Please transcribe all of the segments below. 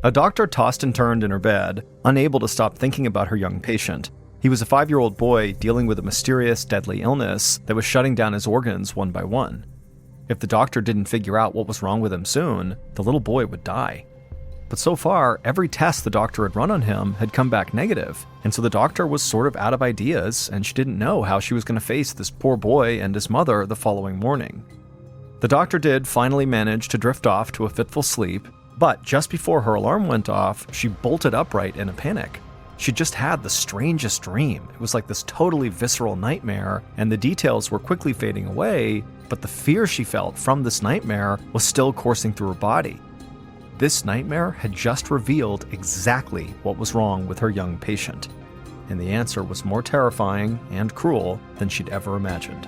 A doctor tossed and turned in her bed, unable to stop thinking about her young patient. He was a 5-year-old boy dealing with a mysterious, deadly illness that was shutting down his organs one by one. If the doctor didn't figure out what was wrong with him soon, the little boy would die. But so far, every test the doctor had run on him had come back negative, and so the doctor was sort of out of ideas, and she didn't know how she was going to face this poor boy and his mother the following morning. The doctor did finally manage to drift off to a fitful sleep, but just before her alarm went off, she bolted upright in a panic. She just had the strangest dream. It was like this totally visceral nightmare, and the details were quickly fading away, but the fear she felt from this nightmare was still coursing through her body. This nightmare had just revealed exactly what was wrong with her young patient, and the answer was more terrifying and cruel than she'd ever imagined.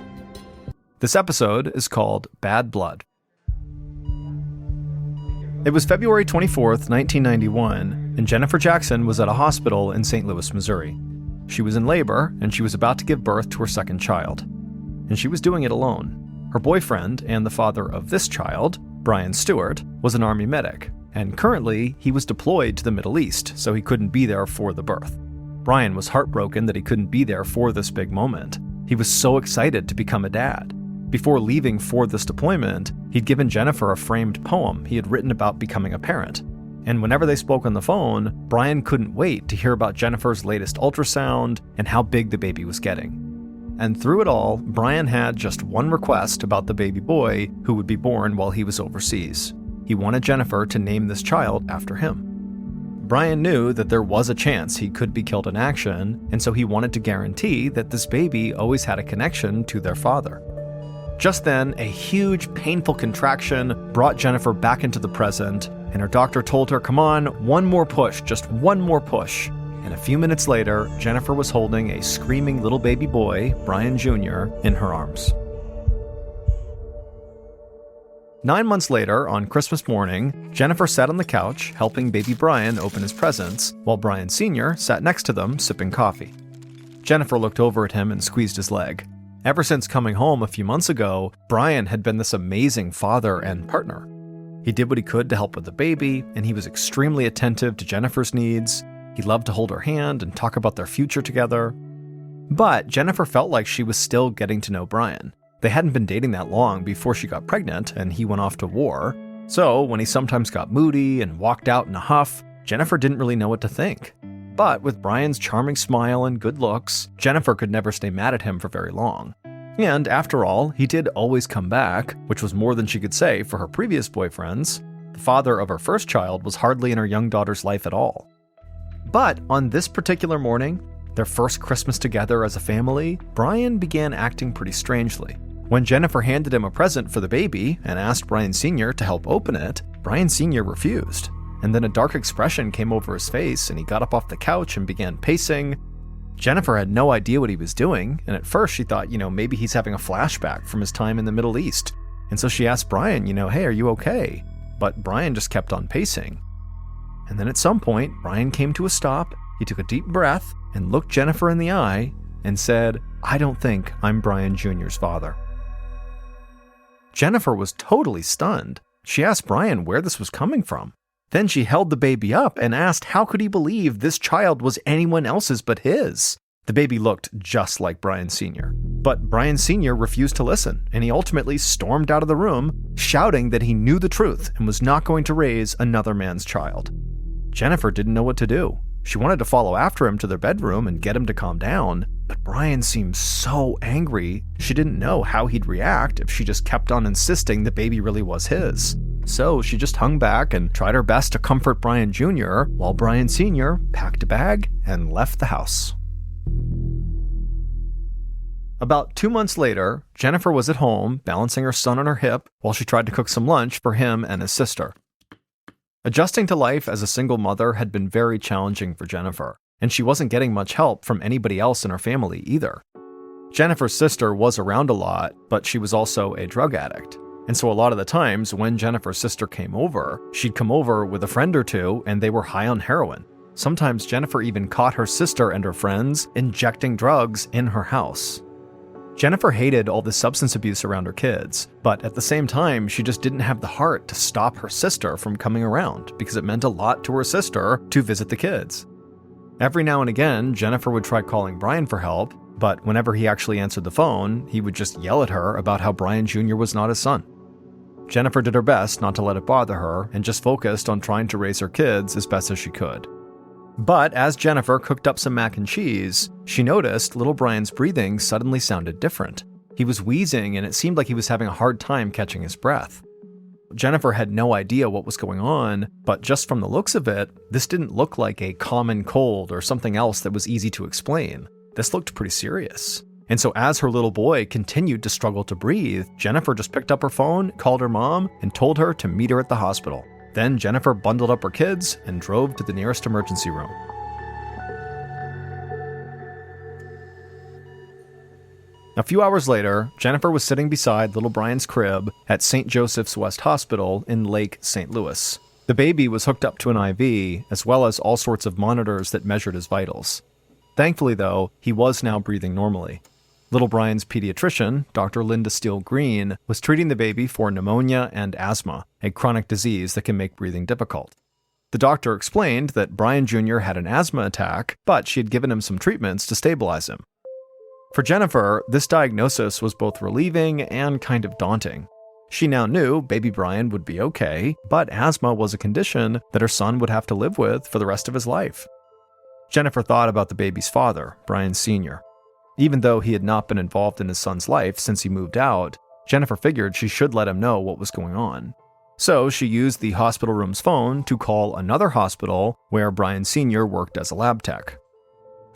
This episode is called Bad Blood. It was February 24th, 1991, and Jennifer Jackson was at a hospital in St. Louis, Missouri. She was in labor, and she was about to give birth to her second child. And she was doing it alone. Her boyfriend, and the father of this child, Brian Stewart, was an Army medic, and currently he was deployed to the Middle East, so he couldn't be there for the birth. Brian was heartbroken that he couldn't be there for this big moment. He was so excited to become a dad. Before leaving for this deployment, he'd given Jennifer a framed poem he had written about becoming a parent. And whenever they spoke on the phone, Brian couldn't wait to hear about Jennifer's latest ultrasound and how big the baby was getting. And through it all, Brian had just one request about the baby boy who would be born while he was overseas. He wanted Jennifer to name this child after him. Brian knew that there was a chance he could be killed in action, and so he wanted to guarantee that this baby always had a connection to their father. Just then, a huge, painful contraction brought Jennifer back into the present, and her doctor told her, "Come on, one more push, just one more push." And a few minutes later, Jennifer was holding a screaming little baby boy, Brian Jr., in her arms. 9 months later, on Christmas morning, Jennifer sat on the couch, helping baby Brian open his presents, while Brian Sr. sat next to them, sipping coffee. Jennifer looked over at him and squeezed his leg. Ever since coming home a few months ago, Brian had been this amazing father and partner. He did what he could to help with the baby, and he was extremely attentive to Jennifer's needs. He loved to hold her hand and talk about their future together. But Jennifer felt like she was still getting to know Brian. They hadn't been dating that long before she got pregnant and he went off to war. So when he sometimes got moody and walked out in a huff, Jennifer didn't really know what to think. But with Brian's charming smile and good looks, Jennifer could never stay mad at him for very long. And after all, he did always come back, which was more than she could say for her previous boyfriends. The father of her first child was hardly in her young daughter's life at all. But on this particular morning, their first Christmas together as a family, Brian began acting pretty strangely. When Jennifer handed him a present for the baby and asked Brian Sr. to help open it, Brian Sr. refused. And then a dark expression came over his face and he got up off the couch and began pacing. Jennifer had no idea what he was doing, and at first she thought, maybe he's having a flashback from his time in the Middle East. And so she asked Brian, hey, are you okay? But Brian just kept on pacing. And then at some point, Brian came to a stop, he took a deep breath and looked Jennifer in the eye and said, "I don't think I'm Brian Jr.'s father." Jennifer was totally stunned. She asked Brian where this was coming from. Then she held the baby up and asked how could he believe this child was anyone else's but his. The baby looked just like Brian Sr. But Brian Sr. refused to listen, and he ultimately stormed out of the room, shouting that he knew the truth and was not going to raise another man's child. Jennifer didn't know what to do. She wanted to follow after him to their bedroom and get him to calm down, but Brian seemed so angry, she didn't know how he'd react if she just kept on insisting the baby really was his. So she just hung back and tried her best to comfort Brian Jr. while Brian Sr. packed a bag and left the house. About 2 months later, Jennifer was at home balancing her son on her hip while she tried to cook some lunch for him and his sister. Adjusting to life as a single mother had been very challenging for Jennifer, and she wasn't getting much help from anybody else in her family either. Jennifer's sister was around a lot, but she was also a drug addict. And so a lot of the times when Jennifer's sister came over, she'd come over with a friend or two and they were high on heroin. Sometimes Jennifer even caught her sister and her friends injecting drugs in her house. Jennifer hated all the substance abuse around her kids, but at the same time, she just didn't have the heart to stop her sister from coming around because it meant a lot to her sister to visit the kids. Every now and again, Jennifer would try calling Brian for help, but whenever he actually answered the phone, he would just yell at her about how Brian Jr. was not his son. Jennifer did her best not to let it bother her and just focused on trying to raise her kids as best as she could. But as Jennifer cooked up some mac and cheese, she noticed little Brian's breathing suddenly sounded different. He was wheezing and it seemed like he was having a hard time catching his breath. Jennifer had no idea what was going on, but just from the looks of it, this didn't look like a common cold or something else that was easy to explain. This looked pretty serious. And so as her little boy continued to struggle to breathe, Jennifer just picked up her phone, called her mom, and told her to meet her at the hospital. Then Jennifer bundled up her kids and drove to the nearest emergency room. A few hours later, Jennifer was sitting beside little Brian's crib at St. Joseph's West Hospital in Lake St. Louis. The baby was hooked up to an IV, as well as all sorts of monitors that measured his vitals. Thankfully, though, he was now breathing normally. Little Brian's pediatrician, Dr. Linda Steele Green, was treating the baby for pneumonia and asthma, a chronic disease that can make breathing difficult. The doctor explained that Brian Jr. had an asthma attack, but she had given him some treatments to stabilize him. For Jennifer, this diagnosis was both relieving and kind of daunting. She now knew baby Brian would be okay, but asthma was a condition that her son would have to live with for the rest of his life. Jennifer thought about the baby's father, Brian Sr. Even though he had not been involved in his son's life since he moved out, Jennifer figured she should let him know what was going on. So she used the hospital room's phone to call another hospital where Brian Sr. worked as a lab tech.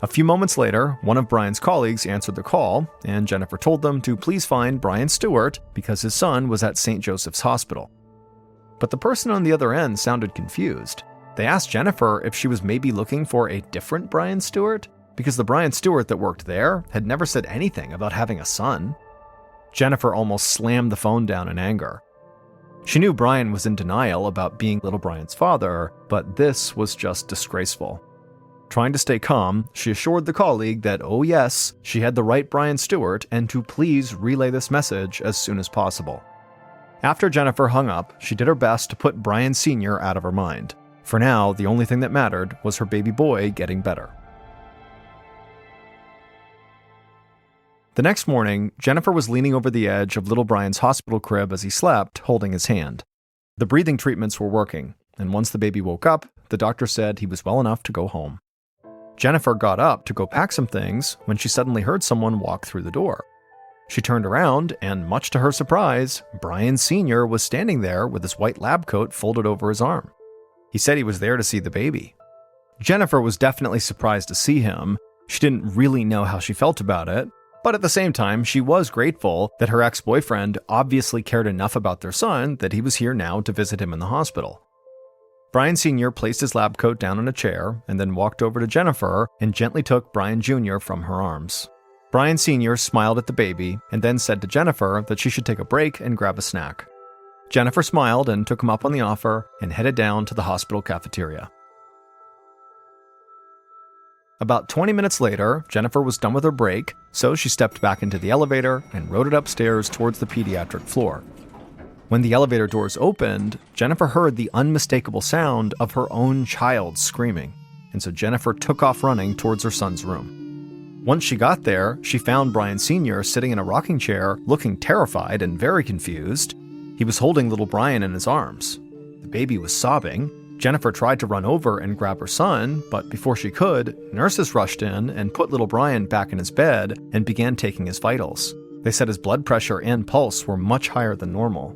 A few moments later, one of Brian's colleagues answered the call, and Jennifer told them to please find Brian Stewart because his son was at St. Joseph's Hospital. But the person on the other end sounded confused. They asked Jennifer if she was maybe looking for a different Brian Stewart, because the Brian Stewart that worked there had never said anything about having a son. Jennifer almost slammed the phone down in anger. She knew Brian was in denial about being little Brian's father, but this was just disgraceful. Trying to stay calm, she assured the colleague that, oh yes, she had the right Brian Stewart and to please relay this message as soon as possible. After Jennifer hung up, she did her best to put Brian Sr. out of her mind. For now, the only thing that mattered was her baby boy getting better. The next morning, Jennifer was leaning over the edge of little Brian's hospital crib as he slept, holding his hand. The breathing treatments were working, and once the baby woke up, the doctor said he was well enough to go home. Jennifer got up to go pack some things when she suddenly heard someone walk through the door. She turned around, and much to her surprise, Brian Sr. was standing there with his white lab coat folded over his arm. He said he was there to see the baby. Jennifer was definitely surprised to see him. She didn't really know how she felt about it, but at the same time, she was grateful that her ex-boyfriend obviously cared enough about their son that he was here now to visit him in the hospital. Brian Sr. placed his lab coat down on a chair and then walked over to Jennifer and gently took Brian Jr. from her arms. Brian Sr. smiled at the baby and then said to Jennifer that she should take a break and grab a snack. Jennifer smiled and took him up on the offer and headed down to the hospital cafeteria. About 20 minutes later, Jennifer was done with her break, so she stepped back into the elevator and rode it upstairs towards the pediatric floor. When the elevator doors opened, Jennifer heard the unmistakable sound of her own child screaming, and so Jennifer took off running towards her son's room. Once she got there, she found Brian Sr. sitting in a rocking chair, looking terrified and very confused. He was holding little Brian in his arms. The baby was sobbing. Jennifer tried to run over and grab her son, but before she could, nurses rushed in and put little Brian back in his bed and began taking his vitals. They said his blood pressure and pulse were much higher than normal.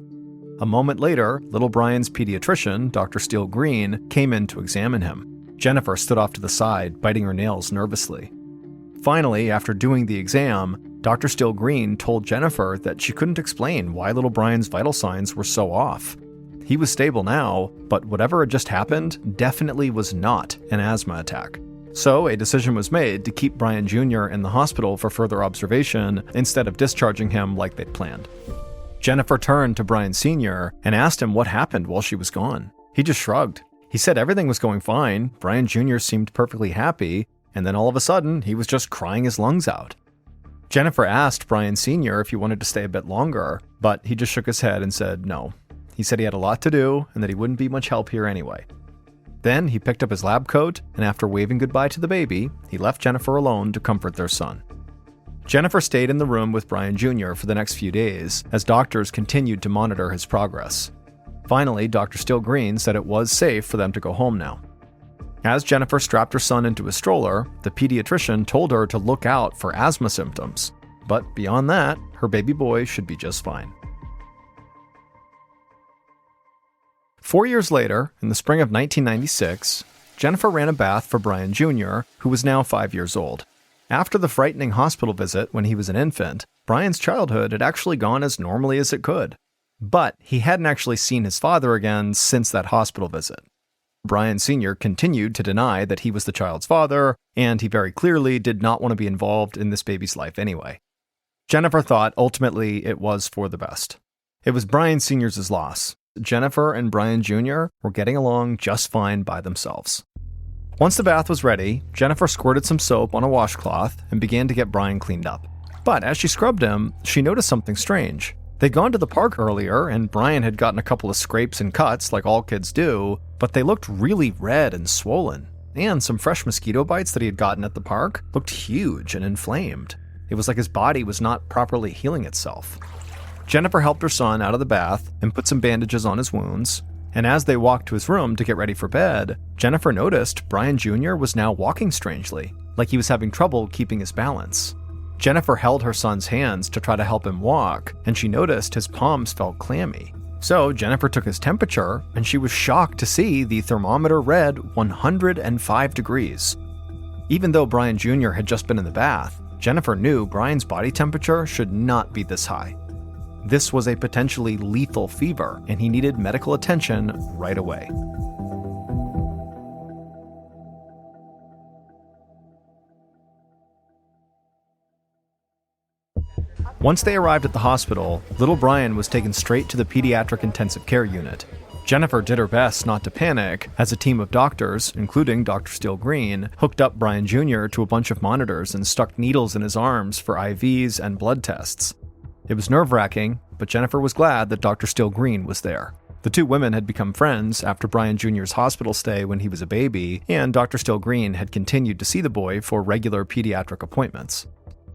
A moment later, little Brian's pediatrician, Dr. Steele Green, came in to examine him. Jennifer stood off to the side, biting her nails nervously. Finally, after doing the exam, Dr. Steele Green told Jennifer that she couldn't explain why little Brian's vital signs were so off. He was stable now, but whatever had just happened definitely was not an asthma attack. So a decision was made to keep Brian Jr. in the hospital for further observation instead of discharging him like they'd planned. Jennifer turned to Brian Sr. and asked him what happened while she was gone. He just shrugged. He said everything was going fine, Brian Jr. seemed perfectly happy, and then all of a sudden, he was just crying his lungs out. Jennifer asked Brian Sr. if he wanted to stay a bit longer, but he just shook his head and said no. He said he had a lot to do and that he wouldn't be much help here anyway. Then he picked up his lab coat, and after waving goodbye to the baby, he left Jennifer alone to comfort their son. Jennifer stayed in the room with Brian Jr. for the next few days as doctors continued to monitor his progress. Finally, Dr. Steele Green said it was safe for them to go home now. As Jennifer strapped her son into a stroller, the pediatrician told her to look out for asthma symptoms. But beyond that, her baby boy should be just fine. 4 years later, in the spring of 1996, Jennifer ran a bath for Brian Jr., who was now 5 years old. After the frightening hospital visit when he was an infant, Brian's childhood had actually gone as normally as it could. But he hadn't actually seen his father again since that hospital visit. Brian Sr. continued to deny that he was the child's father, and he very clearly did not want to be involved in this baby's life anyway. Jennifer thought ultimately it was for the best. It was Brian Sr.'s loss. Jennifer and Brian Jr. were getting along just fine by themselves. Once the bath was ready, Jennifer squirted some soap on a washcloth and began to get Brian cleaned up. But as she scrubbed him, she noticed something strange. They'd gone to the park earlier, and Brian had gotten a couple of scrapes and cuts like all kids do, but they looked really red and swollen. And some fresh mosquito bites that he had gotten at the park looked huge and inflamed. It was like his body was not properly healing itself. Jennifer helped her son out of the bath and put some bandages on his wounds, and as they walked to his room to get ready for bed, Jennifer noticed Brian Jr. was now walking strangely, like he was having trouble keeping his balance. Jennifer held her son's hands to try to help him walk, and she noticed his palms felt clammy. So Jennifer took his temperature, and she was shocked to see the thermometer read 105 degrees. Even though Brian Jr. had just been in the bath, Jennifer knew Brian's body temperature should not be this high. This was a potentially lethal fever, and he needed medical attention right away. Once they arrived at the hospital, little Brian was taken straight to the pediatric intensive care unit. Jennifer did her best not to panic, as a team of doctors, including Dr. Steele Green, hooked up Brian Jr. to a bunch of monitors and stuck needles in his arms for IVs and blood tests. It was nerve-wracking, but Jennifer was glad that Dr. Steele Green was there. The two women had become friends after Brian Jr.'s hospital stay when he was a baby, and Dr. Steele Green had continued to see the boy for regular pediatric appointments.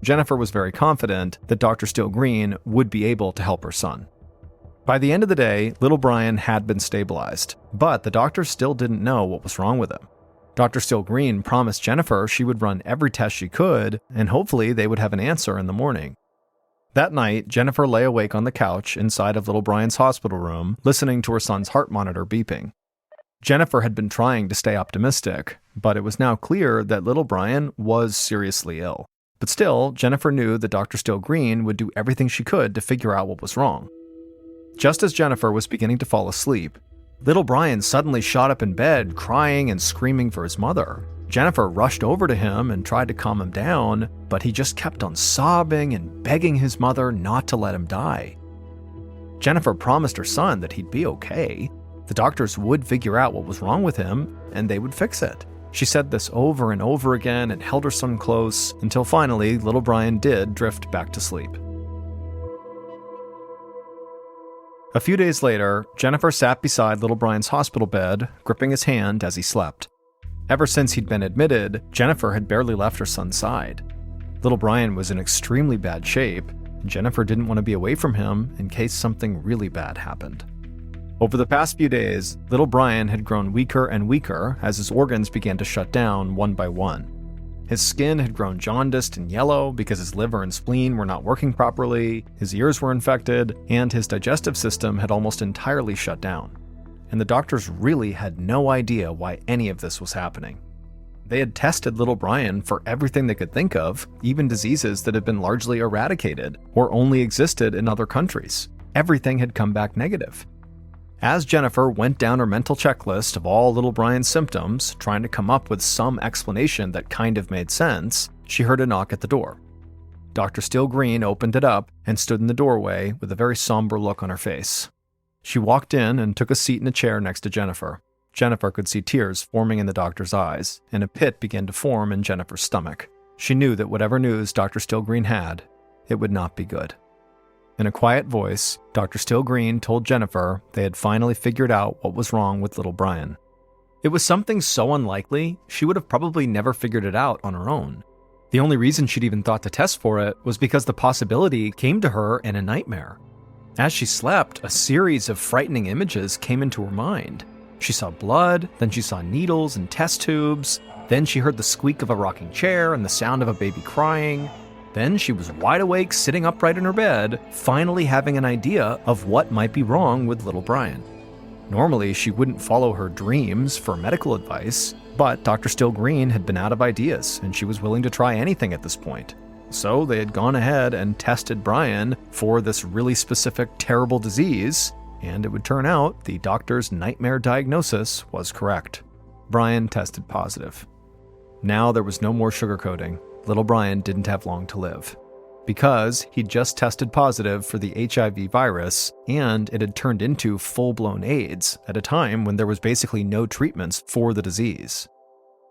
Jennifer was very confident that Dr. Steele Green would be able to help her son. By the end of the day, little Brian had been stabilized, but the doctors still didn't know what was wrong with him. Dr. Steele Green promised Jennifer she would run every test she could, and hopefully they would have an answer in the morning. That night, Jennifer lay awake on the couch inside of little Brian's hospital room, listening to her son's heart monitor beeping. Jennifer had been trying to stay optimistic, but it was now clear that little Brian was seriously ill. But still, Jennifer knew that Dr. Steele Green would do everything she could to figure out what was wrong. Just as Jennifer was beginning to fall asleep, little Brian suddenly shot up in bed, crying and screaming for his mother. Jennifer rushed over to him and tried to calm him down, but he just kept on sobbing and begging his mother not to let him die. Jennifer promised her son that he'd be okay. The doctors would figure out what was wrong with him, and they would fix it. She said this over and over again and held her son close until finally little Brian did drift back to sleep. A few days later, Jennifer sat beside little Brian's hospital bed, gripping his hand as he slept. Ever since he'd been admitted, Jennifer had barely left her son's side. Little Brian was in extremely bad shape, and Jennifer didn't want to be away from him in case something really bad happened. Over the past few days, little Brian had grown weaker and weaker as his organs began to shut down one by one. His skin had grown jaundiced and yellow because his liver and spleen were not working properly, his ears were infected, and his digestive system had almost entirely shut down. And the doctors really had no idea why any of this was happening. They had tested little Brian for everything they could think of, even diseases that had been largely eradicated or only existed in other countries. Everything had come back negative. As Jennifer went down her mental checklist of all little Brian's symptoms, trying to come up with some explanation that kind of made sense, she heard a knock at the door. Dr. Steele Green opened it up and stood in the doorway with a very somber look on her face. She walked in and took a seat in a chair next to Jennifer. Jennifer could see tears forming in the doctor's eyes, and a pit began to form in Jennifer's stomach. She knew that whatever news Dr. Stillgreen had, it would not be good. In a quiet voice, Dr. Stillgreen told Jennifer they had finally figured out what was wrong with little Brian. It was something so unlikely, she would have probably never figured it out on her own. The only reason she'd even thought to test for it was because the possibility came to her in a nightmare. As she slept, a series of frightening images came into her mind. She saw blood, then she saw needles and test tubes, then she heard the squeak of a rocking chair and the sound of a baby crying. Then she was wide awake, sitting upright in her bed, finally having an idea of what might be wrong with little Brian. Normally, she wouldn't follow her dreams for medical advice, but Dr. Stillgreen had been out of ideas, and she was willing to try anything at this point. So they had gone ahead and tested Brian for this really specific, terrible disease, and it would turn out the doctor's nightmare diagnosis was correct. Brian tested positive. Now there was no more sugarcoating. Little Brian didn't have long to live. Because he'd just tested positive for the HIV virus, and it had turned into full-blown AIDS at a time when there was basically no treatments for the disease.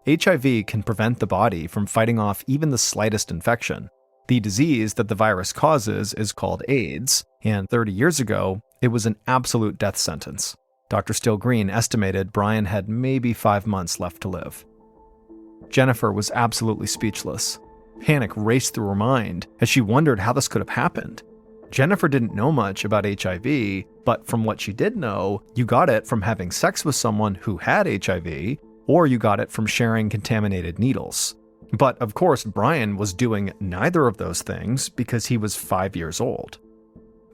HIV can prevent the body from fighting off even the slightest infection. The disease that the virus causes is called AIDS, and 30 years ago, it was an absolute death sentence. Dr. Stillgreen estimated Brian had maybe 5 months left to live. Jennifer was absolutely speechless. Panic raced through her mind as she wondered how this could have happened. Jennifer didn't know much about HIV, but from what she did know, you got it from having sex with someone who had HIV, or you got it from sharing contaminated needles. But of course, Brian was doing neither of those things because he was 5 years old.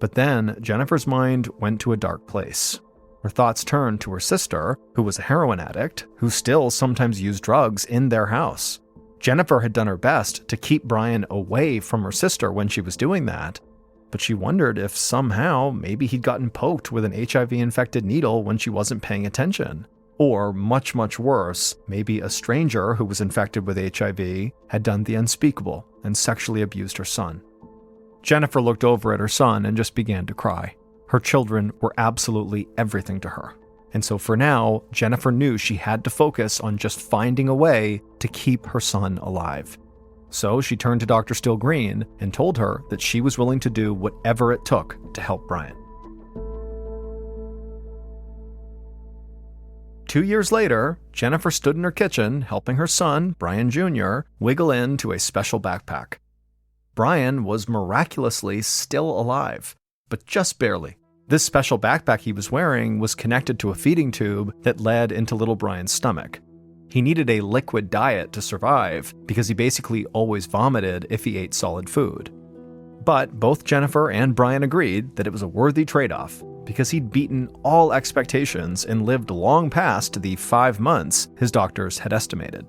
But then Jennifer's mind went to a dark place. Her thoughts turned to her sister, who was a heroin addict, who still sometimes used drugs in their house. Jennifer had done her best to keep Brian away from her sister when she was doing that, but she wondered if somehow maybe he'd gotten poked with an HIV-infected needle when she wasn't paying attention. Or, much, much worse, maybe a stranger who was infected with HIV had done the unspeakable and sexually abused her son. Jennifer looked over at her son and just began to cry. Her children were absolutely everything to her. And so for now, Jennifer knew she had to focus on just finding a way to keep her son alive. So she turned to Dr. Stillgreen and told her that she was willing to do whatever it took to help Brian. 2 years later, Jennifer stood in her kitchen helping her son, Brian Jr., wiggle into a special backpack. Brian was miraculously still alive, but just barely. This special backpack he was wearing was connected to a feeding tube that led into little Brian's stomach. He needed a liquid diet to survive because he basically always vomited if he ate solid food. But both Jennifer and Brian agreed that it was a worthy trade-off because he'd beaten all expectations and lived long past the 5 months his doctors had estimated.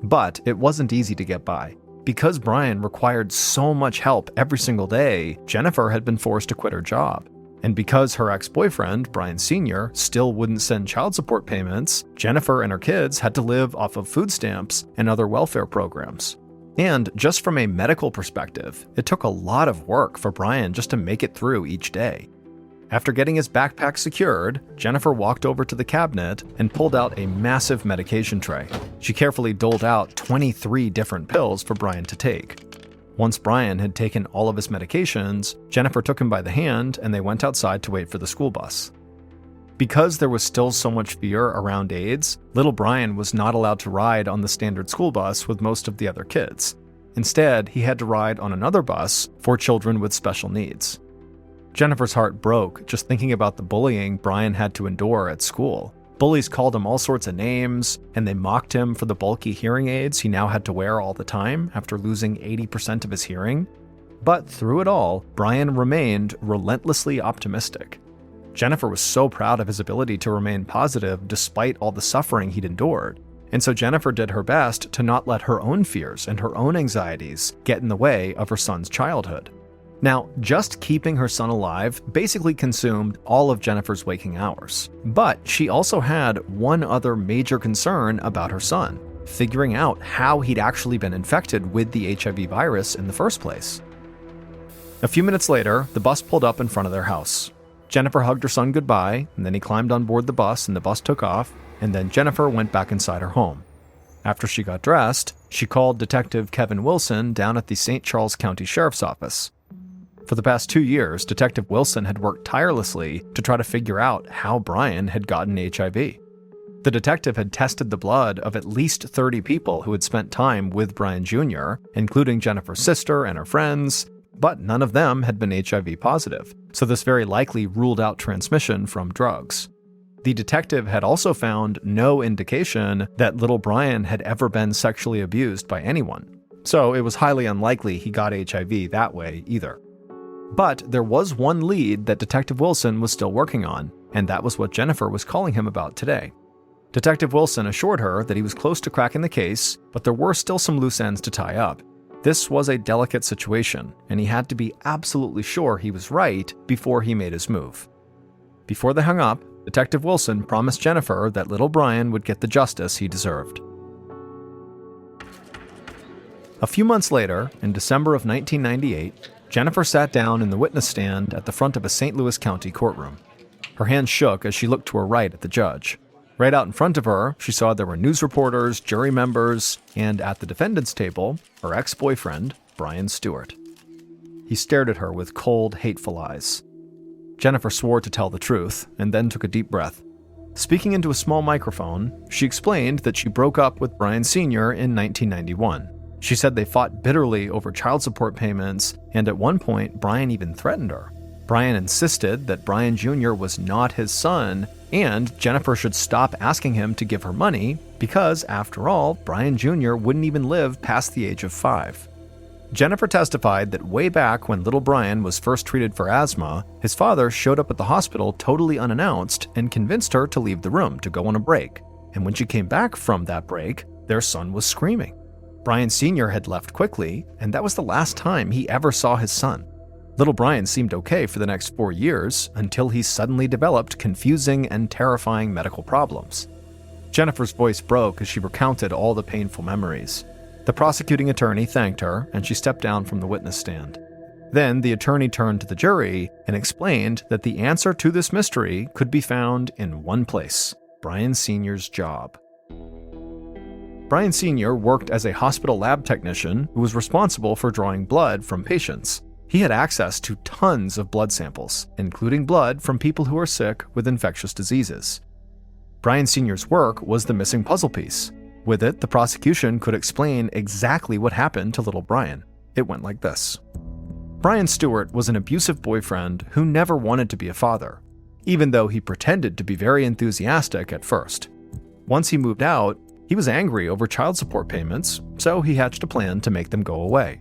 But it wasn't easy to get by. Because Brian required so much help every single day, Jennifer had been forced to quit her job. And because her ex-boyfriend, Brian Sr., still wouldn't send child support payments, Jennifer and her kids had to live off of food stamps and other welfare programs. And just from a medical perspective, it took a lot of work for Brian just to make it through each day. After getting his backpack secured, Jennifer walked over to the cabinet and pulled out a massive medication tray. She carefully doled out 23 different pills for Brian to take. Once Brian had taken all of his medications, Jennifer took him by the hand and they went outside to wait for the school bus. Because there was still so much fear around AIDS, little Brian was not allowed to ride on the standard school bus with most of the other kids. Instead, he had to ride on another bus for children with special needs. Jennifer's heart broke just thinking about the bullying Brian had to endure at school. Bullies called him all sorts of names, and they mocked him for the bulky hearing aids he now had to wear all the time after losing 80% of his hearing. But through it all, Brian remained relentlessly optimistic. Jennifer was so proud of his ability to remain positive despite all the suffering he'd endured. And so Jennifer did her best to not let her own fears and her own anxieties get in the way of her son's childhood. Now, just keeping her son alive basically consumed all of Jennifer's waking hours. But she also had one other major concern about her son, figuring out how he'd actually been infected with the HIV virus in the first place. A few minutes later, the bus pulled up in front of their house. Jennifer hugged her son goodbye, and then he climbed on board the bus and the bus took off, and then Jennifer went back inside her home. After she got dressed, she called Detective Kevin Wilson down at the St. Charles County Sheriff's Office. For the past 2 years, Detective Wilson had worked tirelessly to try to figure out how Brian had gotten HIV. The detective had tested the blood of at least 30 people who had spent time with Brian Jr., including Jennifer's sister and her friends, but none of them had been HIV positive, so this very likely ruled out transmission from drugs. The detective had also found no indication that little Brian had ever been sexually abused by anyone, so it was highly unlikely he got HIV that way either. But there was one lead that Detective Wilson was still working on, and that was what Jennifer was calling him about today. Detective Wilson assured her that he was close to cracking the case, but there were still some loose ends to tie up. This was a delicate situation, and he had to be absolutely sure he was right before he made his move. Before they hung up, Detective Wilson promised Jennifer that little Brian would get the justice he deserved. A few months later, in December of 1998, Jennifer sat down in the witness stand at the front of a St. Louis County courtroom. Her hand shook as she looked to her right at the judge. Right out in front of her, she saw there were news reporters, jury members, and at the defendant's table, her ex-boyfriend, Brian Stewart. He stared at her with cold, hateful eyes. Jennifer swore to tell the truth, and then took a deep breath. Speaking into a small microphone, she explained that she broke up with Brian Sr. in 1991. She said they fought bitterly over child support payments, and at one point, Brian even threatened her. Brian insisted that Brian Jr. was not his son, and Jennifer should stop asking him to give her money because, after all, Brian Jr. wouldn't even live past the age of 5. Jennifer testified that way back when little Brian was first treated for asthma, his father showed up at the hospital totally unannounced and convinced her to leave the room to go on a break. And when she came back from that break, their son was screaming. Brian Sr. had left quickly, and that was the last time he ever saw his son. Little Brian seemed okay for the next 4 years until he suddenly developed confusing and terrifying medical problems. Jennifer's voice broke as she recounted all the painful memories. The prosecuting attorney thanked her, and she stepped down from the witness stand. Then the attorney turned to the jury and explained that the answer to this mystery could be found in one place: Brian Sr.'s job. Brian Sr. worked as a hospital lab technician who was responsible for drawing blood from patients. He had access to tons of blood samples, including blood from people who are sick with infectious diseases. Brian Sr.'s work was the missing puzzle piece. With it, the prosecution could explain exactly what happened to little Brian. It went like this. Brian Stewart was an abusive boyfriend who never wanted to be a father, even though he pretended to be very enthusiastic at first. Once he moved out, he was angry over child support payments, so he hatched a plan to make them go away.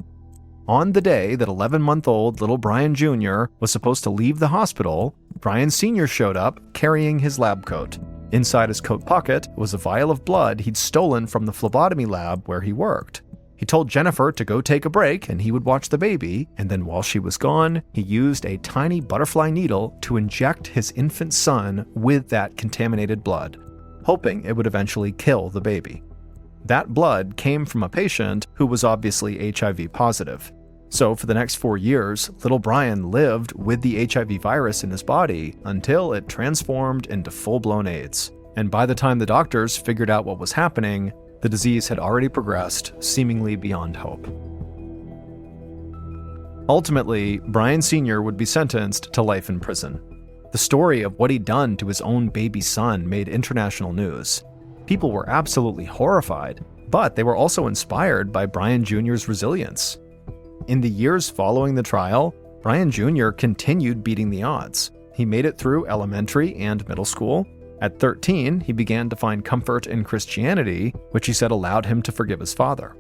On the day that 11-month-old little Brian Jr. was supposed to leave the hospital, Brian Sr. showed up carrying his lab coat. Inside his coat pocket was a vial of blood he'd stolen from the phlebotomy lab where he worked. He told Jennifer to go take a break and he would watch the baby, and then while she was gone, he used a tiny butterfly needle to inject his infant son with that contaminated blood, hoping it would eventually kill the baby. That blood came from a patient who was obviously HIV positive. So for the next 4 years, little Brian lived with the HIV virus in his body until it transformed into full-blown AIDS. And by the time the doctors figured out what was happening, the disease had already progressed, seemingly beyond hope. Ultimately, Brian Sr. would be sentenced to life in prison. The story of what he'd done to his own baby son made international news. People were absolutely horrified, but they were also inspired by Brian Jr.'s resilience. In the years following the trial, Brian Jr. continued beating the odds. He made it through elementary and middle school. At 13, he began to find comfort in Christianity, which he said allowed him to forgive his father.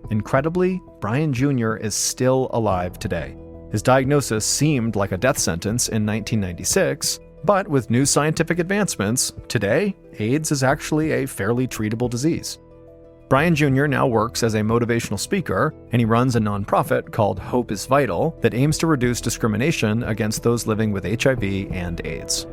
Incredibly, Brian Jr. is still alive today. His diagnosis seemed like a death sentence in 1996, but with new scientific advancements, today, AIDS is actually a fairly treatable disease. Brian Jr. now works as a motivational speaker, and he runs a nonprofit called Hope is Vital that aims to reduce discrimination against those living with HIV and AIDS.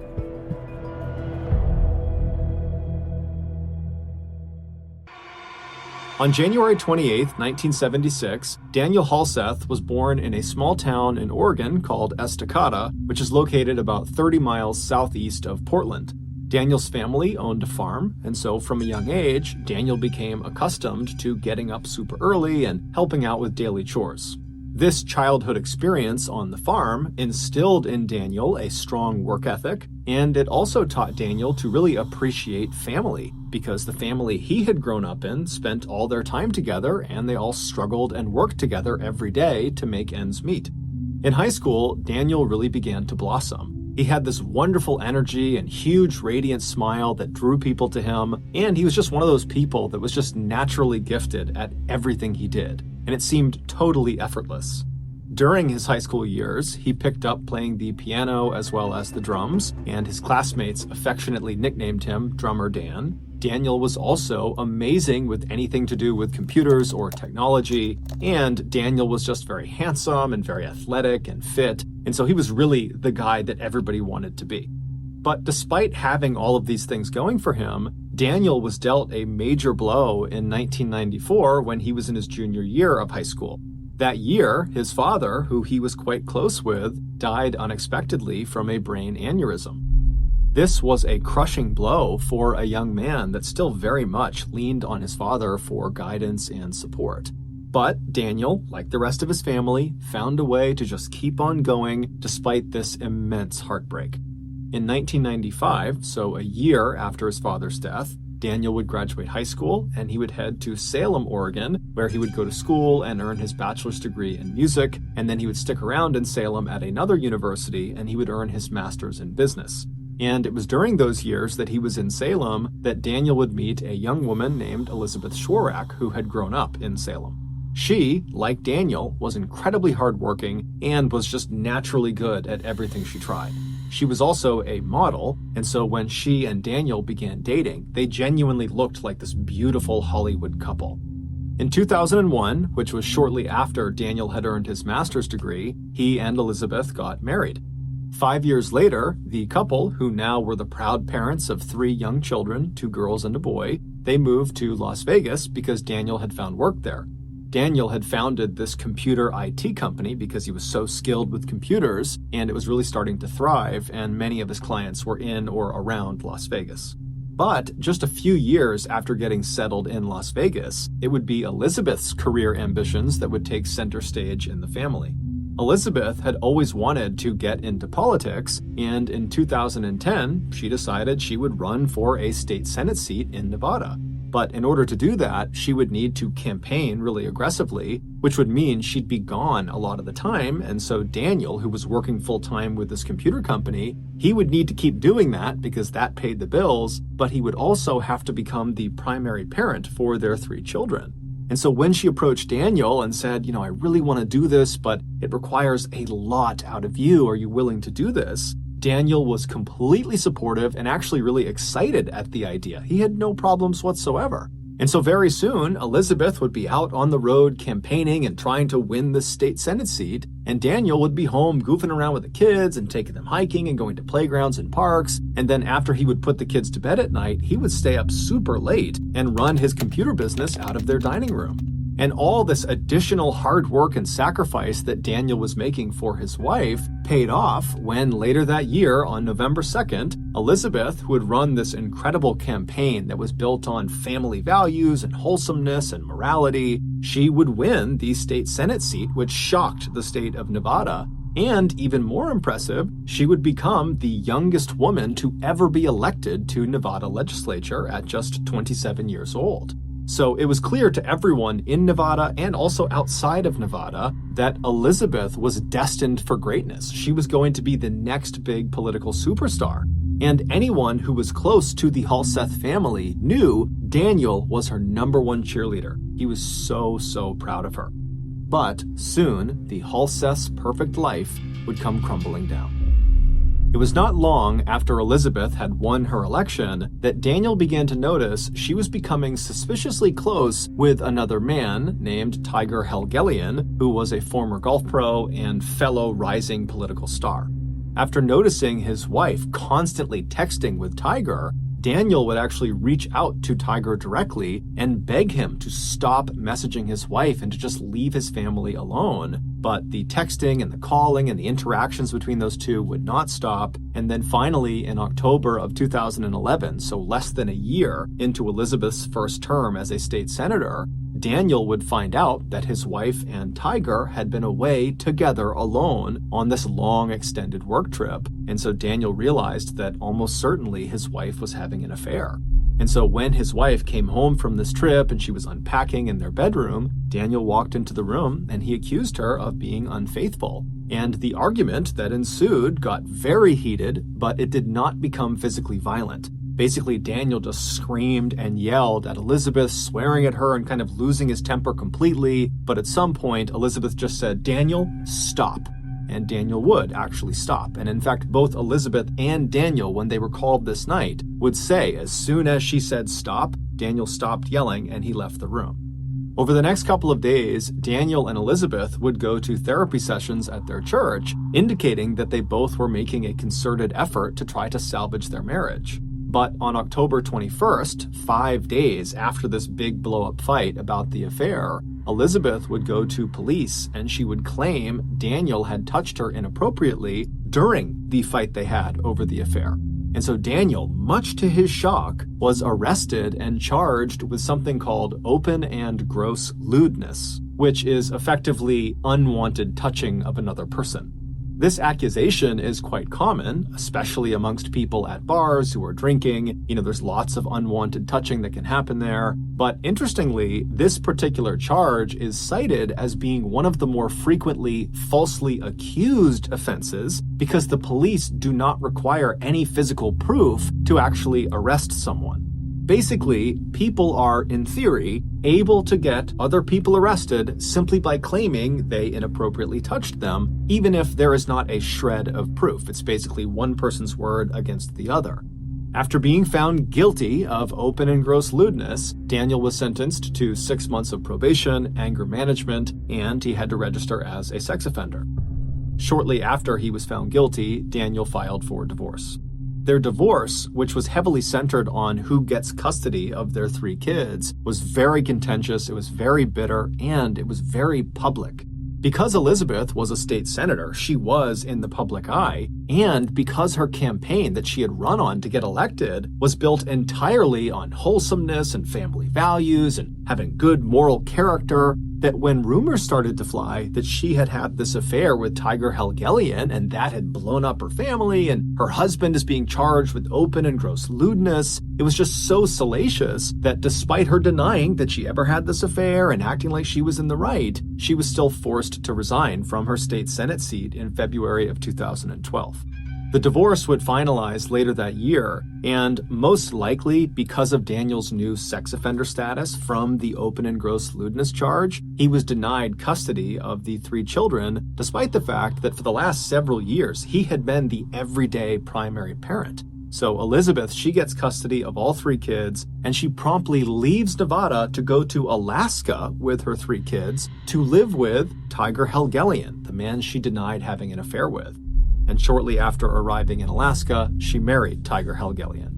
On January 28, 1976, Daniel Halseth was born in a small town in Oregon called Estacada, which is located about 30 miles southeast of Portland. Daniel's family owned a farm, and so from a young age, Daniel became accustomed to getting up super early and helping out with daily chores. This childhood experience on the farm instilled in Daniel a strong work ethic, and it also taught Daniel to really appreciate family, because the family he had grown up in spent all their time together and they all struggled and worked together every day to make ends meet. In high school, Daniel really began to blossom. He had this wonderful energy and huge radiant smile that drew people to him, and he was just one of those people that was just naturally gifted at everything he did, and it seemed totally effortless. During his high school years, he picked up playing the piano as well as the drums, and his classmates affectionately nicknamed him Drummer Dan. Daniel was also amazing with anything to do with computers or technology, and Daniel was just very handsome and very athletic and fit, and so he was really the guy that everybody wanted to be. But despite having all of these things going for him, Daniel was dealt a major blow in 1994 when he was in his junior year of high school. That year, his father, who he was quite close with, died unexpectedly from a brain aneurysm. This was a crushing blow for a young man that still very much leaned on his father for guidance and support. But Daniel, like the rest of his family, found a way to just keep on going despite this immense heartbreak. In 1995, so a year after his father's death, Daniel would graduate high school and he would head to Salem, Oregon, where he would go to school and earn his bachelor's degree in music, and then he would stick around in Salem at another university and he would earn his master's in business. And it was during those years that he was in Salem that Daniel would meet a young woman named Elizabeth Schwarak, who had grown up in Salem. She, like Daniel, was incredibly hardworking and was just naturally good at everything she tried. She was also a model, and so when she and Daniel began dating, they genuinely looked like this beautiful Hollywood couple. In 2001, which was shortly after Daniel had earned his master's degree, he and Elizabeth got married. 5 years later, the couple, who now were the proud parents of 3 young children, 2 girls and a boy, they moved to Las Vegas because Daniel had found work there. Daniel had founded this computer IT company because he was so skilled with computers, and it was really starting to thrive, and many of his clients were in or around Las Vegas. But just a few years after getting settled in Las Vegas, it would be Elizabeth's career ambitions that would take center stage in the family. Elizabeth had always wanted to get into politics, and in 2010, she decided she would run for a state Senate seat in Nevada. But in order to do that, she would need to campaign really aggressively, which would mean she'd be gone a lot of the time, and so Daniel, who was working full-time with this computer company, he would need to keep doing that because that paid the bills, but he would also have to become the primary parent for their 3 children. And so when she approached Daniel and said, I really want to do this, but it requires a lot out of you. Are you willing to do this? Daniel was completely supportive and actually really excited at the idea. He had no problems whatsoever. And so very soon, Elizabeth would be out on the road campaigning and trying to win the state Senate seat, and Daniel would be home goofing around with the kids and taking them hiking and going to playgrounds and parks. And then after he would put the kids to bed at night, he would stay up super late and run his computer business out of their dining room. And all this additional hard work and sacrifice that Daniel was making for his wife paid off when later that year, on November 2nd, Elizabeth, who had run this incredible campaign that was built on family values and wholesomeness and morality, she would win the state Senate seat, which shocked the state of Nevada. And even more impressive, she would become the youngest woman to ever be elected to Nevada legislature at just 27 years old. So it was clear to everyone in Nevada and also outside of Nevada that Elizabeth was destined for greatness. She was going to be the next big political superstar. And anyone who was close to the Halseth family knew Daniel was her #1 cheerleader. He was so proud of her. But soon, the Halseth's perfect life would come crumbling down. It was not long after Elizabeth had won her election that Daniel began to notice she was becoming suspiciously close with another man named Tiger Helgelian, who was a former golf pro and fellow rising political star. After noticing his wife constantly texting with Tiger, Daniel would actually reach out to Tiger directly and beg him to stop messaging his wife and to just leave his family alone. But the texting and the calling and the interactions between those two would not stop. And then finally, in October of 2011, so less than a year into Elizabeth's first term as a state senator, Daniel would find out that his wife and Tiger had been away together alone on this long extended work trip. And so Daniel realized that almost certainly his wife was having an affair. And so when his wife came home from this trip and she was unpacking in their bedroom, Daniel walked into the room and he accused her of being unfaithful. And the argument that ensued got very heated, but it did not become physically violent. Basically, Daniel just screamed and yelled at Elizabeth, swearing at her and kind of losing his temper completely. But at some point, Elizabeth just said, "Daniel, stop." And Daniel would actually stop. And in fact, both Elizabeth and Daniel, when they were called this night, would say as soon as she said stop, Daniel stopped yelling and he left the room. Over the next couple of days, Daniel and Elizabeth would go to therapy sessions at their church, indicating that they both were making a concerted effort to try to salvage their marriage. But on October 21st, 5 days after this big blow-up fight about the affair, Elizabeth would go to police and she would claim Daniel had touched her inappropriately during the fight they had over the affair. And so Daniel, much to his shock, was arrested and charged with something called open and gross lewdness, which is effectively unwanted touching of another person. This accusation is quite common, especially amongst people at bars who are drinking. There's lots of unwanted touching that can happen there. But interestingly, this particular charge is cited as being one of the more frequently falsely accused offenses because the police do not require any physical proof to actually arrest someone. Basically, people are, in theory, able to get other people arrested simply by claiming they inappropriately touched them, even if there is not a shred of proof. It's basically one person's word against the other. After being found guilty of open and gross lewdness, Daniel was sentenced to 6 months of probation, anger management, and he had to register as a sex offender. Shortly after he was found guilty, Daniel filed for divorce. Their divorce, which was heavily centered on who gets custody of their 3 kids, was very contentious, it was very bitter, and it was very public. Because Elizabeth was a state senator, she was in the public eye, and because her campaign that she had run on to get elected was built entirely on wholesomeness and family values and having good moral character, that when rumors started to fly that she had had this affair with Tiger Helgelien and that had blown up her family and her husband is being charged with open and gross lewdness, it was just so salacious that despite her denying that she ever had this affair and acting like she was in the right, she was still forced to resign from her state Senate seat in February of 2012. The divorce would finalize later that year, and most likely because of Daniel's new sex offender status from the open and gross lewdness charge, he was denied custody of the 3 children, despite the fact that for the last several years, he had been the everyday primary parent. So Elizabeth, she gets custody of all 3 kids, and she promptly leaves Nevada to go to Alaska with her 3 kids to live with Tiger Helgelien, the man she denied having an affair with. And shortly after arriving in Alaska, she married Tiger Helgelien.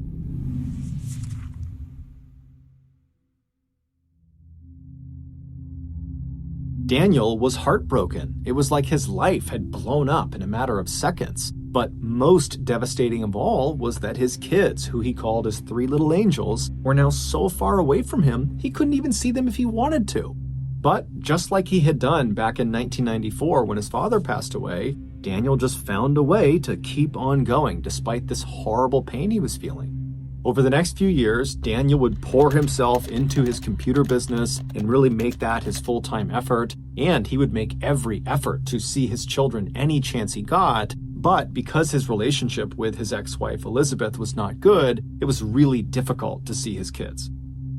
Daniel was heartbroken. It was like his life had blown up in a matter of seconds. But most devastating of all was that his kids, who he called his 3 little angels, were now so far away from him, he couldn't even see them if he wanted to. But just like he had done back in 1994 when his father passed away, Daniel just found a way to keep on going despite this horrible pain he was feeling. Over the next few years, Daniel would pour himself into his computer business and really make that his full-time effort, and he would make every effort to see his children any chance he got. But because his relationship with his ex-wife Elizabeth was not good, it was really difficult to see his kids.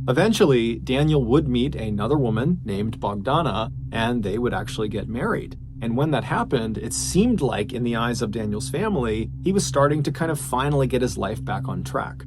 Eventually, Daniel would meet another woman named Bogdana, and they would actually get married. And when that happened, it seemed like in the eyes of Daniel's family, he was starting to kind of finally get his life back on track.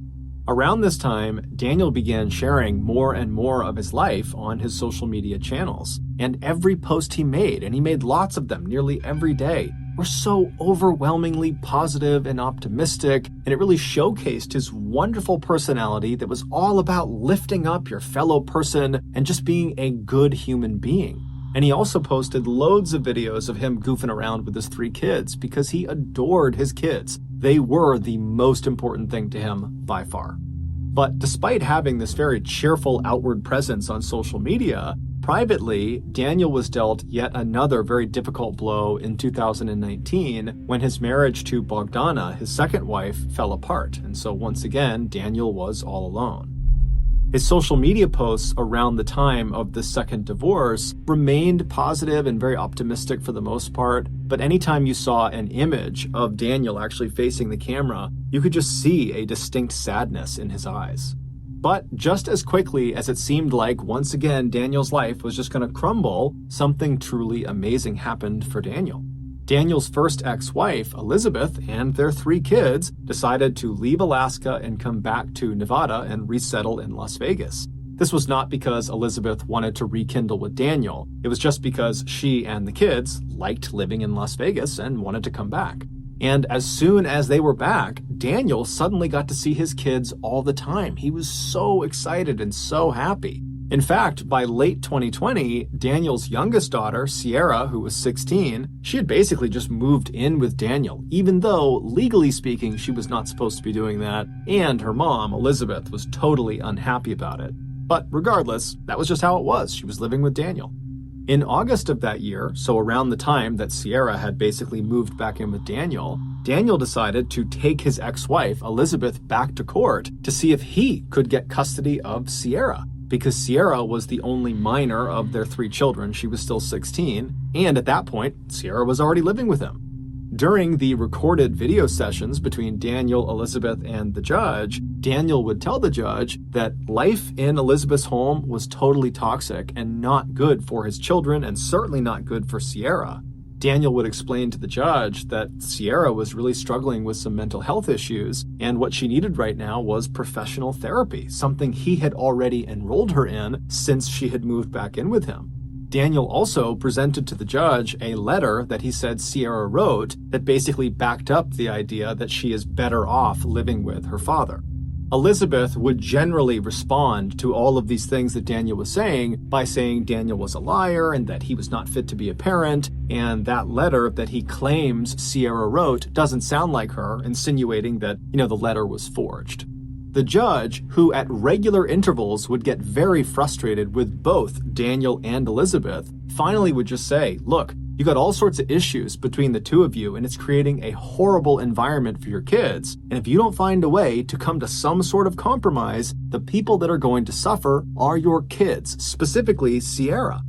Around this time, Daniel began sharing more and more of his life on his social media channels. And every post he made, and he made lots of them nearly every day, were so overwhelmingly positive and optimistic, and it really showcased his wonderful personality that was all about lifting up your fellow person and just being a good human being. And he also posted loads of videos of him goofing around with his 3 kids because he adored his kids. They were the most important thing to him by far. But despite having this very cheerful outward presence on social media, privately, Daniel was dealt yet another very difficult blow in 2019 when his marriage to Bogdana, his second wife, fell apart. And so once again, Daniel was all alone. His social media posts around the time of the second divorce remained positive and very optimistic for the most part, but anytime you saw an image of Daniel actually facing the camera, you could just see a distinct sadness in his eyes. But just as quickly as it seemed like once again Daniel's life was just going to crumble, something truly amazing happened for Daniel. Daniel's first ex-wife, Elizabeth, and their 3 kids decided to leave Alaska and come back to Nevada and resettle in Las Vegas. This was not because Elizabeth wanted to rekindle with Daniel. It was just because she and the kids liked living in Las Vegas and wanted to come back. And as soon as they were back, Daniel suddenly got to see his kids all the time. He was so excited and so happy. In fact, by late 2020, Daniel's youngest daughter, Sierra, who was 16, she had basically just moved in with Daniel, even though, legally speaking, she was not supposed to be doing that, and her mom, Elizabeth, was totally unhappy about it. But regardless, that was just how it was. She was living with Daniel. In August of that year, so around the time that Sierra had basically moved back in with Daniel, Daniel decided to take his ex-wife, Elizabeth, back to court to see if he could get custody of Sierra. Because Sierra was the only minor of their 3 children. She was still 16, and at that point, Sierra was already living with him. During the recorded video sessions between Daniel, Elizabeth, and the judge, Daniel would tell the judge that life in Elizabeth's home was totally toxic and not good for his children and certainly not good for Sierra. Daniel would explain to the judge that Sierra was really struggling with some mental health issues, and what she needed right now was professional therapy, something he had already enrolled her in since she had moved back in with him. Daniel also presented to the judge a letter that he said Sierra wrote that basically backed up the idea that she is better off living with her father. Elizabeth would generally respond to all of these things that Daniel was saying by saying Daniel was a liar and that he was not fit to be a parent, and that letter that he claims Sierra wrote doesn't sound like her, insinuating that, the letter was forged. The judge, who at regular intervals would get very frustrated with both Daniel and Elizabeth, finally would just say, look, you got all sorts of issues between the 2 of you, and it's creating a horrible environment for your kids. And if you don't find a way to come to some sort of compromise, the people that are going to suffer are your kids, specifically Sierra.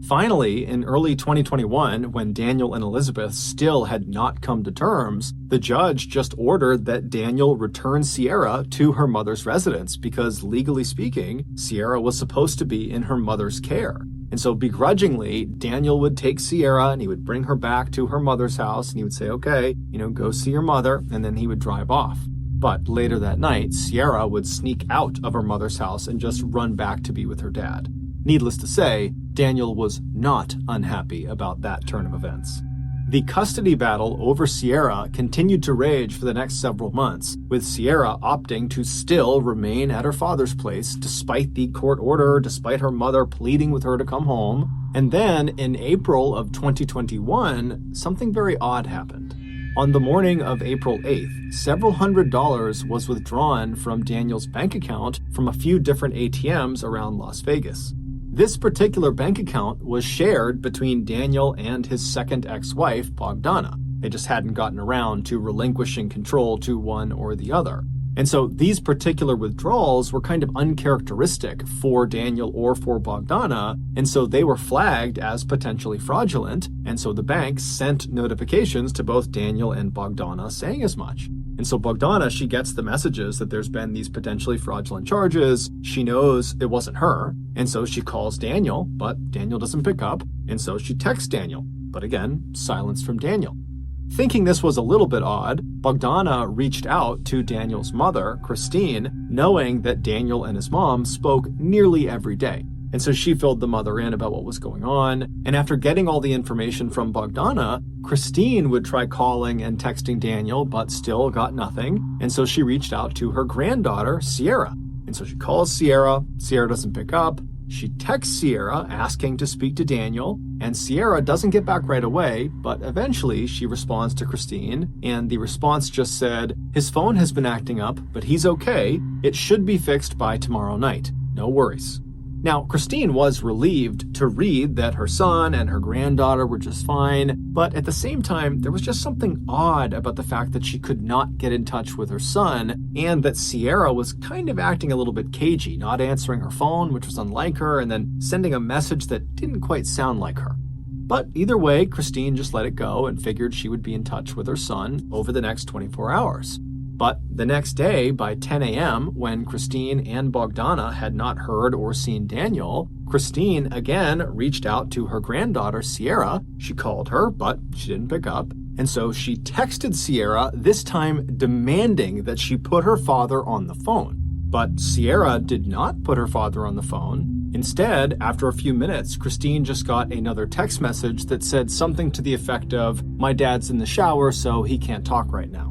Finally, in early 2021, when Daniel and Elizabeth still had not come to terms, the judge just ordered that Daniel return Sierra to her mother's residence because, legally speaking, Sierra was supposed to be in her mother's care. And so begrudgingly, Daniel would take Sierra and he would bring her back to her mother's house and he would say, okay, go see your mother, and then he would drive off. But later that night, Sierra would sneak out of her mother's house and just run back to be with her dad. Needless to say, Daniel was not unhappy about that turn of events. The custody battle over Sierra continued to rage for the next several months, with Sierra opting to still remain at her father's place despite the court order, despite her mother pleading with her to come home. And then, in April of 2021, something very odd happened. On the morning of April 8th, several $100s was withdrawn from Daniel's bank account from a few different ATMs around Las Vegas. This particular bank account was shared between Daniel and his second ex-wife, Bogdana. They just hadn't gotten around to relinquishing control to one or the other. And so these particular withdrawals were kind of uncharacteristic for Daniel or for Bogdana, and so they were flagged as potentially fraudulent, and so the bank sent notifications to both Daniel and Bogdana saying as much. And so Bogdana, she gets the messages that there's been these potentially fraudulent charges. She knows it wasn't her, and so she calls Daniel, but Daniel doesn't pick up, and so she texts Daniel. But again, silence from Daniel. Thinking this was a little bit odd, Bogdana reached out to Daniel's mother, Christine, knowing that Daniel and his mom spoke nearly every day. And so she filled the mother in about what was going on. And after getting all the information from Bogdana, Christine would try calling and texting Daniel, but still got nothing. And so she reached out to her granddaughter, Sierra. And so she calls Sierra. Sierra doesn't pick up. She texts Sierra asking to speak to Daniel, and Sierra doesn't get back right away, but eventually she responds to Christine, and the response just said, "His phone has been acting up, but he's okay. It should be fixed by tomorrow night. No worries." Now, Christine was relieved to read that her son and her granddaughter were just fine, but at the same time, there was just something odd about the fact that she could not get in touch with her son, and that Sierra was kind of acting a little bit cagey, not answering her phone, which was unlike her, and then sending a message that didn't quite sound like her. But either way, Christine just let it go and figured she would be in touch with her son over the next 24 hours. But the next day, by 10 a.m., when Christine and Bogdana had not heard or seen Daniel, Christine again reached out to her granddaughter, Sierra. She called her, but she didn't pick up. And so she texted Sierra, this time demanding that she put her father on the phone. But Sierra did not put her father on the phone. Instead, after a few minutes, Christine just got another text message that said something to the effect of, "My dad's in the shower, so he can't talk right now."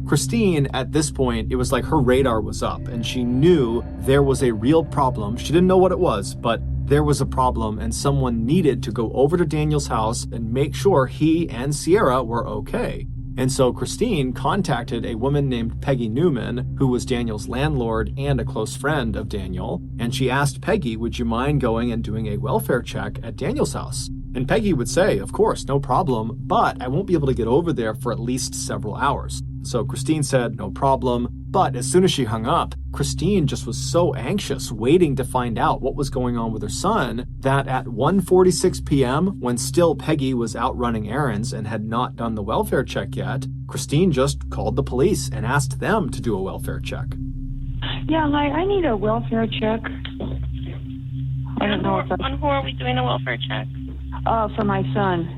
Christine, at this point, it was like her radar was up and she knew there was a real problem. She didn't know what it was, but there was a problem and someone needed to go over to Daniel's house and make sure he and Sierra were okay. And so Christine contacted a woman named Peggy Newman, who was Daniel's landlord and a close friend of Daniel, and she asked Peggy, "Would you mind going and doing a welfare check at Daniel's house?" And Peggy would say, "Of course, no problem, but I won't be able to get over there for at least several hours." So Christine said, "No problem." But as soon as she hung up, Christine just was so anxious, waiting to find out what was going on with her son, that at 1:46 p.m., when still Peggy was out running errands and had not done the welfare check yet, Christine just called the police and asked them to do a welfare check. Yeah, hi, I need a welfare check. I don't know if on who are we doing a welfare check? For my son.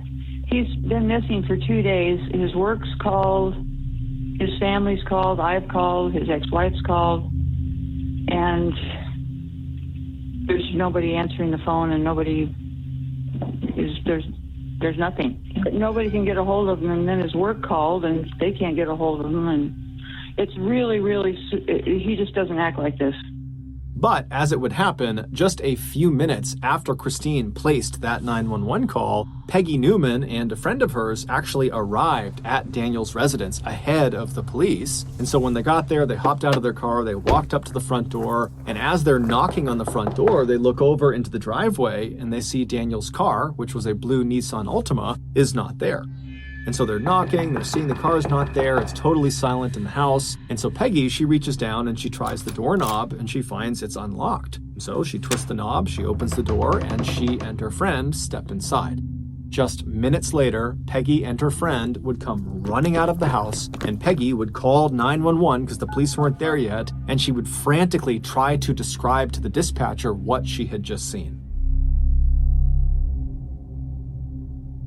He's been missing for 2 days. His work's called, his family's called, I've called, his ex-wife's called, and there's nobody answering the phone, and there's nothing. Nobody can get a hold of him, and then his work called, and they can't get a hold of him, and it's really, he just doesn't act like this. But as it would happen, just a few minutes after Christine placed that 911 call, Peggy Newman and a friend of hers actually arrived at Daniel's residence ahead of the police. And so when they got there, they hopped out of their car, they walked up to the front door, and as they're knocking on the front door, they look over into the driveway and they see Daniel's car, which was a blue Nissan Altima, is not there. And so they're knocking, they're seeing the car's not there, it's totally silent in the house. And so Peggy, she reaches down and she tries the doorknob and she finds it's unlocked. So she twists the knob, she opens the door, and she and her friend step inside. Just minutes later, Peggy and her friend would come running out of the house, and Peggy would call 911 because the police weren't there yet, and she would frantically try to describe to the dispatcher what she had just seen.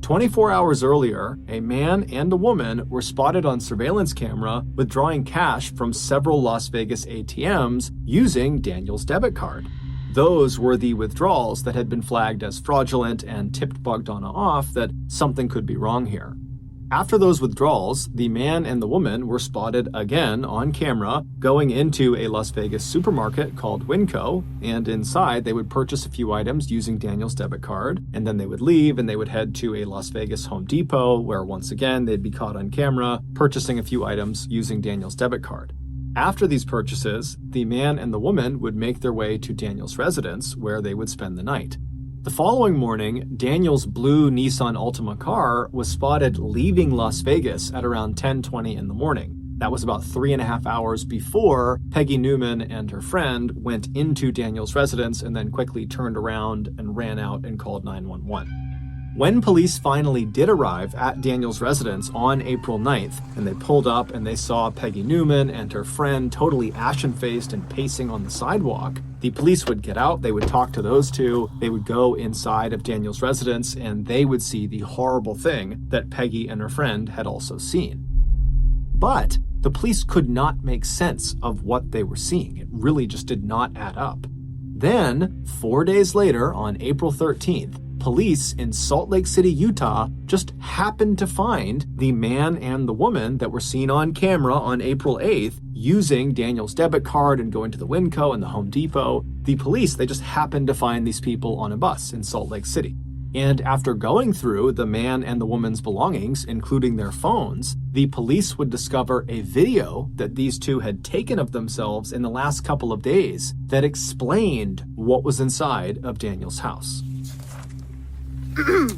24 hours earlier, a man and a woman were spotted on surveillance camera withdrawing cash from several Las Vegas ATMs using Daniel's debit card. Those were the withdrawals that had been flagged as fraudulent and tipped Bogdana off that something could be wrong here. After those withdrawals, the man and the woman were spotted again on camera going into a Las Vegas supermarket called Winco, and inside they would purchase a few items using Daniel's debit card, and then they would leave and they would head to a Las Vegas Home Depot where once again they'd be caught on camera purchasing a few items using Daniel's debit card. After these purchases, the man and the woman would make their way to Daniel's residence where they would spend the night. The following morning, Daniel's blue Nissan Altima car was spotted leaving Las Vegas at around 10:20 in the morning. That was about 3.5 hours before Peggy Newman and her friend went into Daniel's residence and then quickly turned around and ran out and called 911. When police finally did arrive at Daniel's residence on April 9th, and they pulled up and they saw Peggy Newman and her friend totally ashen-faced and pacing on the sidewalk, the police would get out, they would talk to those two, they would go inside of Daniel's residence, and they would see the horrible thing that Peggy and her friend had also seen. But the police could not make sense of what they were seeing. It really just did not add up. Then, 4 days later, on April 13th, police in Salt Lake City, Utah, just happened to find the man and the woman that were seen on camera on April 8th using Daniel's debit card and going to the Winco and the Home Depot. The police, they just happened to find these people on a bus in Salt Lake City. And after going through the man and the woman's belongings, including their phones, the police would discover a video that these two had taken of themselves in the last couple of days that explained what was inside of Daniel's house.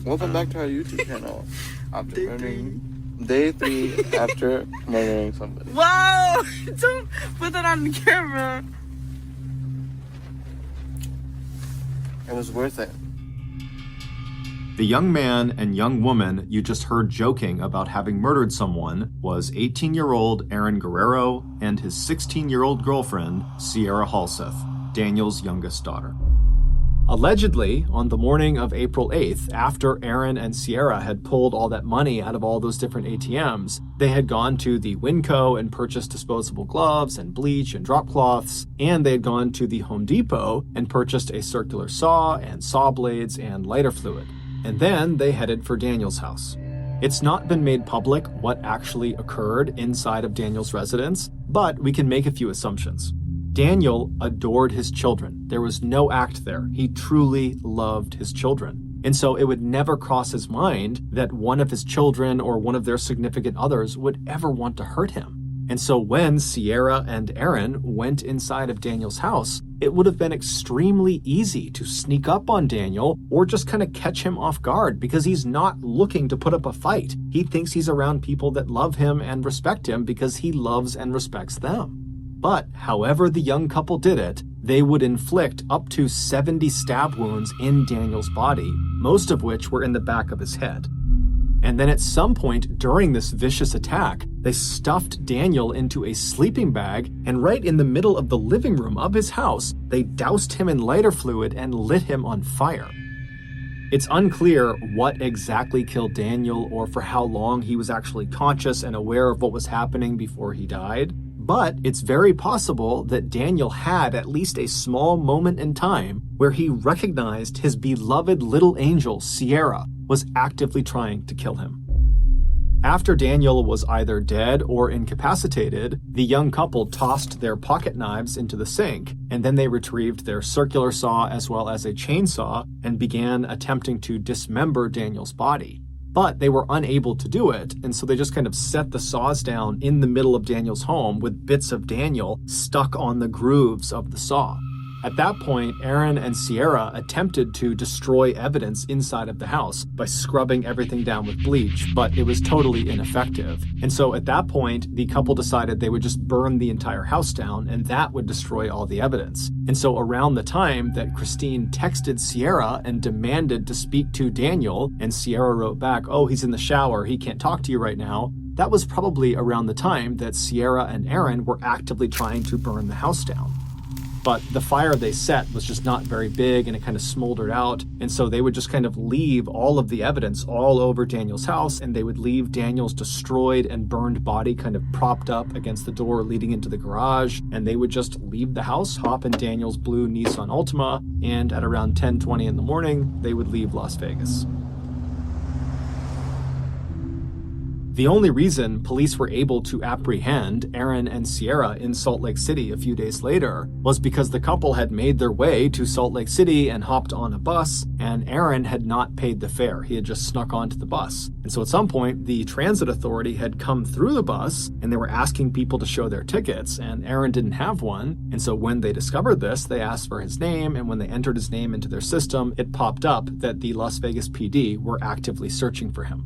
Welcome back to our YouTube channel. After day 3 after murdering somebody. Whoa! Don't put that on the camera. It was worth it. The young man and young woman you just heard joking about having murdered someone was 18-year-old Aaron Guerrero and his 16-year-old girlfriend, Sierra Halseth, Daniel's youngest daughter. Allegedly, on the morning of April 8th, after Aaron and Sierra had pulled all that money out of all those different ATMs, they had gone to the Winco and purchased disposable gloves and bleach and drop cloths, and they had gone to the Home Depot and purchased a circular saw and saw blades and lighter fluid. And then they headed for Daniel's house. It's not been made public what actually occurred inside of Daniel's residence, but we can make a few assumptions. Daniel adored his children. There was no act there. He truly loved his children. And so it would never cross his mind that one of his children or one of their significant others would ever want to hurt him. And so when Sierra and Aaron went inside of Daniel's house, it would have been extremely easy to sneak up on Daniel or just kind of catch him off guard because he's not looking to put up a fight. He thinks he's around people that love him and respect him because he loves and respects them. But however the young couple did it, they would inflict up to 70 stab wounds in Daniel's body, most of which were in the back of his head. And then at some point during this vicious attack, they stuffed Daniel into a sleeping bag, and right in the middle of the living room of his house, they doused him in lighter fluid and lit him on fire. It's unclear what exactly killed Daniel or for how long he was actually conscious and aware of what was happening before he died. But it's very possible that Daniel had at least a small moment in time where he recognized his beloved little angel, Sierra, was actively trying to kill him. After Daniel was either dead or incapacitated, the young couple tossed their pocket knives into the sink, and then they retrieved their circular saw as well as a chainsaw and began attempting to dismember Daniel's body. But they were unable to do it, and so they just kind of set the saws down in the middle of Daniel's home with bits of Daniel stuck on the grooves of the saw. At that point, Aaron and Sierra attempted to destroy evidence inside of the house by scrubbing everything down with bleach, but it was totally ineffective. And so at that point, the couple decided they would just burn the entire house down, and that would destroy all the evidence. And so around the time that Christine texted Sierra and demanded to speak to Daniel, and Sierra wrote back, "Oh, he's in the shower, he can't talk to you right now," that was probably around the time that Sierra and Aaron were actively trying to burn the house down. But the fire they set was just not very big, and it kind of smoldered out. And so they would just kind of leave all of the evidence all over Daniel's house, and they would leave Daniel's destroyed and burned body kind of propped up against the door leading into the garage. And they would just leave the house, hop in Daniel's blue Nissan Altima, and at around 10:20 in the morning, they would leave Las Vegas. The only reason police were able to apprehend Aaron and Sierra in Salt Lake City a few days later was because the couple had made their way to Salt Lake City and hopped on a bus, and Aaron had not paid the fare. He had just snuck onto the bus. And so at some point, the transit authority had come through the bus, and they were asking people to show their tickets, and Aaron didn't have one. And so when they discovered this, they asked for his name, and when they entered his name into their system, it popped up that the Las Vegas PD were actively searching for him.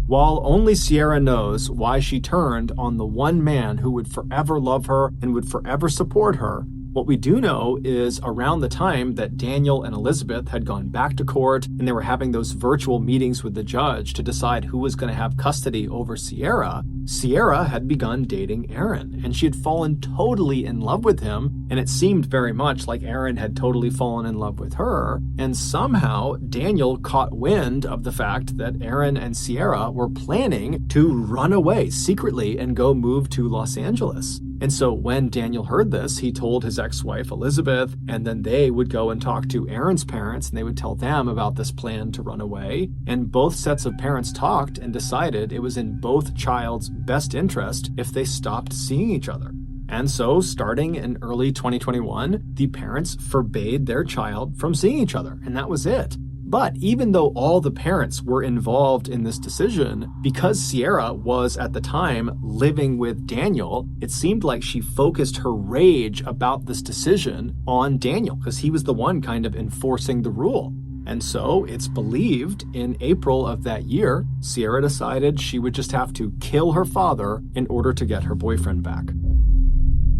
While only Sierra knows why she turned on the one man who would forever love her and would forever support her, what we do know is around the time that Daniel and Elizabeth had gone back to court and they were having those virtual meetings with the judge to decide who was going to have custody over Sierra, Sierra had begun dating Aaron, and she had fallen totally in love with him, and it seemed very much like Aaron had totally fallen in love with her, and somehow Daniel caught wind of the fact that Aaron and Sierra were planning to run away secretly and go move to Los Angeles. And so when Daniel heard this, he told his ex-wife Elizabeth, and then they would go and talk to Aaron's parents, and they would tell them about this plan to run away. And both sets of parents talked and decided it was in both child's best interest if they stopped seeing each other. And so, starting in early 2021, the parents forbade their child from seeing each other, and that was it. But even though all the parents were involved in this decision, because Sierra was at the time living with Daniel, it seemed like she focused her rage about this decision on Daniel, because he was the one kind of enforcing the rule. And so it's believed in April of that year, Sierra decided she would just have to kill her father in order to get her boyfriend back.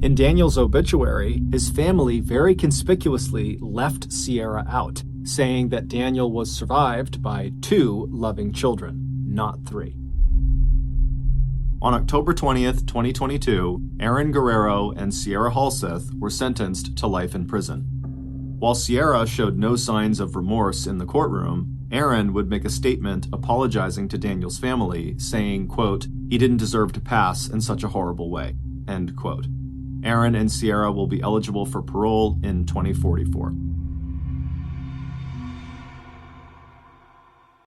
In Daniel's obituary, his family very conspicuously left Sierra out, saying that Daniel was survived by 2 loving children, not 3. On October 20th, 2022, Aaron Guerrero and Sierra Halseth were sentenced to life in prison. While Sierra showed no signs of remorse in the courtroom, Aaron would make a statement apologizing to Daniel's family, saying, quote, "He didn't deserve to pass in such a horrible way," end quote. Aaron and Sierra will be eligible for parole in 2044.